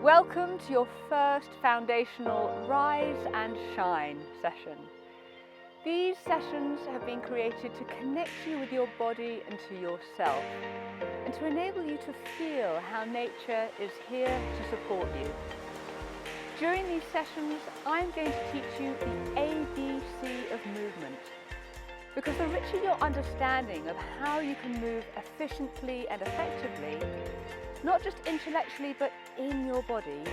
Welcome to your first foundational Rise and Shine session. These sessions have been created to connect you with your body and to yourself, and to enable you to feel how nature is here to support you. During these sessions, I'm going to teach you the ABC of movement, because the richer your understanding of how you can move efficiently and effectively, not just intellectually but in your body,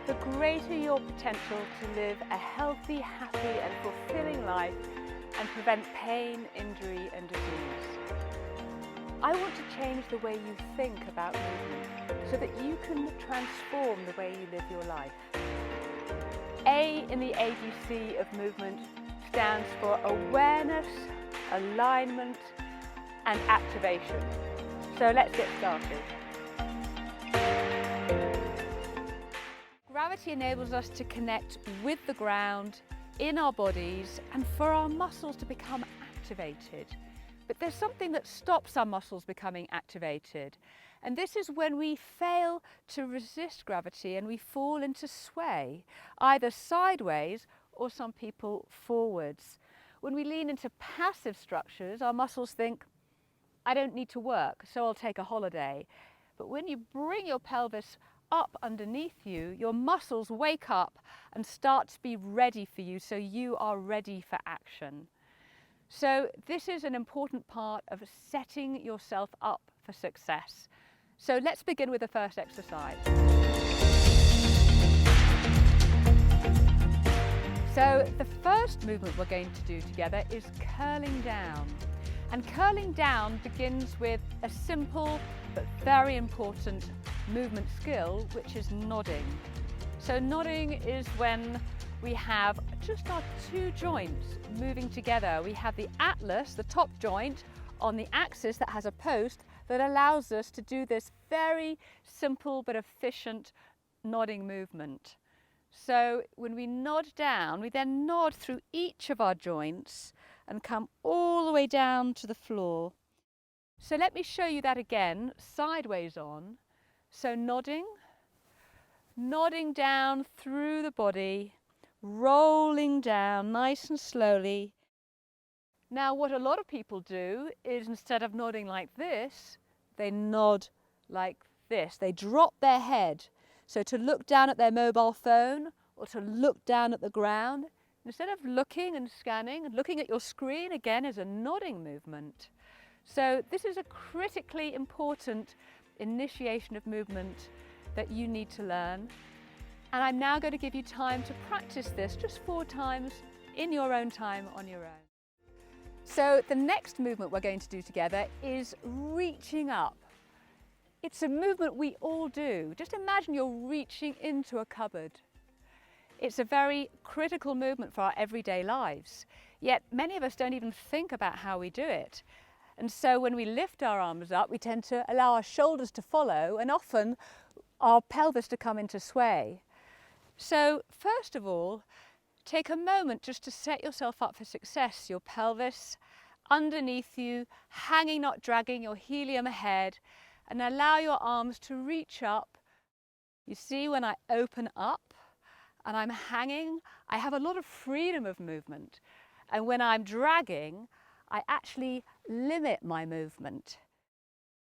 the greater your potential to live a healthy, happy and fulfilling life and prevent pain, injury and disease. I want to change the way you think about movement so that you can transform the way you live your life. A in the ABC of movement stands for awareness, alignment and activation. So let's get started. Gravity enables us to connect with the ground in our bodies and for our muscles to become activated. But there's something that stops our muscles becoming activated. And this is when we fail to resist gravity and we fall into sway, either sideways or some people forwards. When we lean into passive structures, our muscles think, I don't need to work, so I'll take a holiday. But when you bring your pelvis up underneath you, your muscles wake up and start to be ready for you, so you are ready for action. So this is an important part of setting yourself up for success. So let's begin with the first exercise. So the first movement we're going to do together is curling down. And curling down begins with a simple but very important movement skill, which is nodding. So nodding is when we have just our two joints moving together. We have the atlas, the top joint, on the axis that has a post that allows us to do this very simple but efficient nodding movement. So when we nod down, we then nod through each of our joints and come all the way down to the floor. So let me show you that again, sideways on. So nodding down through the body, rolling down nice and slowly. Now what a lot of people do is, instead of nodding like this, they nod like this. They drop their head. So to look down at their mobile phone or to look down at the ground, instead of looking and scanning and looking at your screen, again, is a nodding movement. So this is a critically important initiation of movement that you need to learn. And I'm now going to give you time to practice this just 4 times in your own time on your own. So the next movement we're going to do together is reaching up. It's a movement we all do. Just imagine you're reaching into a cupboard. It's a very critical movement for our everyday lives, yet many of us don't even think about how we do it. And so when we lift our arms up, we tend to allow our shoulders to follow and often our pelvis to come into sway. So first of all, take a moment just to set yourself up for success. Your pelvis underneath you, hanging, not dragging, your helium ahead, and allow your arms to reach up. You see, when I open up and I'm hanging, I have a lot of freedom of movement. And when I'm dragging, I actually limit my movement.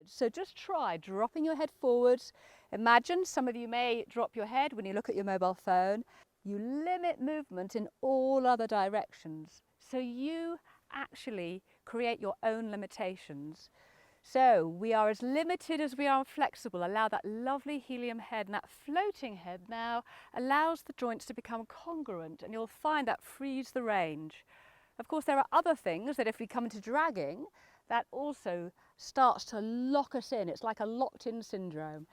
So just try dropping your head forwards. Imagine, some of you may drop your head when you look at your mobile phone. You limit movement in all other directions. So you actually create your own limitations. So we are as limited as we are flexible. Allow that lovely helium head, and that floating head now allows the joints to become congruent, and you'll find that frees the range. Of course, there are other things that if we come into dragging, that also starts to lock us in. It's like a locked-in syndrome.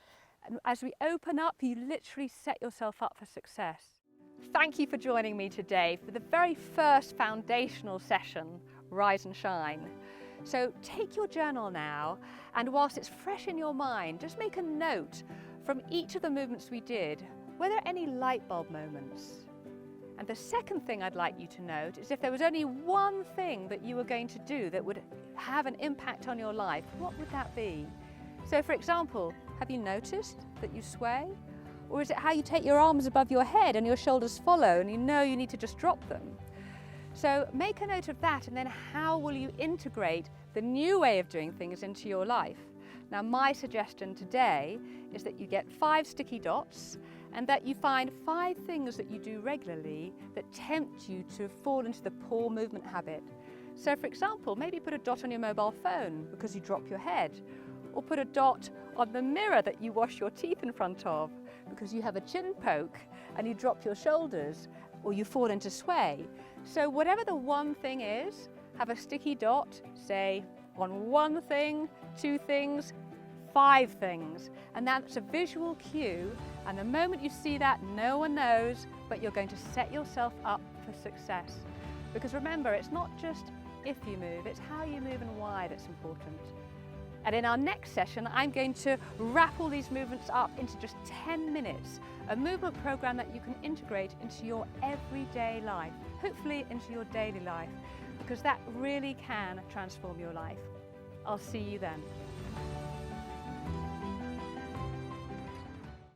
And as we open up, you literally set yourself up for success. Thank you for joining me today for the very first foundational session, Rise and Shine. So take your journal now, and whilst it's fresh in your mind, just make a note from each of the movements we did. Were there any light bulb moments? And the second thing I'd like you to note is, if there was only one thing that you were going to do that would have an impact on your life, what would that be? So for example, have you noticed that you sway? Or is it how you take your arms above your head and your shoulders follow and you know you need to just drop them? So make a note of that, and then how will you integrate the new way of doing things into your life? Now, my suggestion today is that you get 5 sticky dots and that you find 5 things that you do regularly that tempt you to fall into the poor movement habit. So for example, maybe put a dot on your mobile phone because you drop your head, or put a dot on the mirror that you wash your teeth in front of because you have a chin poke and you drop your shoulders, or you fall into sway. So whatever the one thing is, have a sticky dot, say on 1 thing, 2 things, 5 things, and that's a visual cue, and the moment you see that, no one knows, but you're going to set yourself up for success. Because remember, it's not just if you move, it's how you move and why that's important. And in our next session, I'm going to wrap all these movements up into just 10 minutes, a movement program that you can integrate into your everyday life, hopefully into your daily life, because that really can transform your life. I'll see you then.